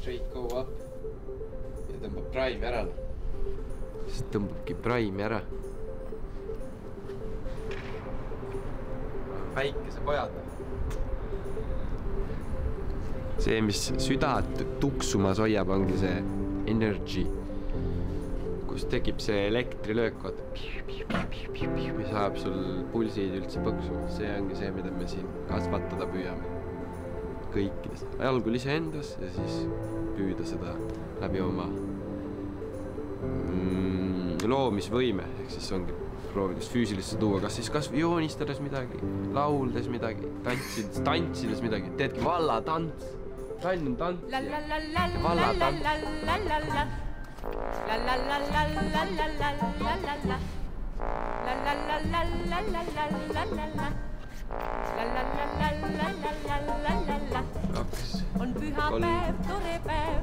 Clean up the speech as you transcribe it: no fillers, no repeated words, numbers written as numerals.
straight go up ja tõmbab prime ära. Siis tõmbabki prime ära. Päikesepojad. See, mis süda tuksumas hoiab, ongi see energy, kus tekib see elektrilöök, mis ajab sul pulsid üldse põksu. See ongi see, mida me siin kasvatada püüame. Kõikides. Algul ise endas ja siis püüda seda läbi oma loomisvõime. Ehk siis ongi proovides füüsilisse tuua, kas siis kas joonistades midagi, lauldes midagi, tantsides midagi. Teedki vallatants. Tallinn tants ja vallatants. On püha päev, tore päev,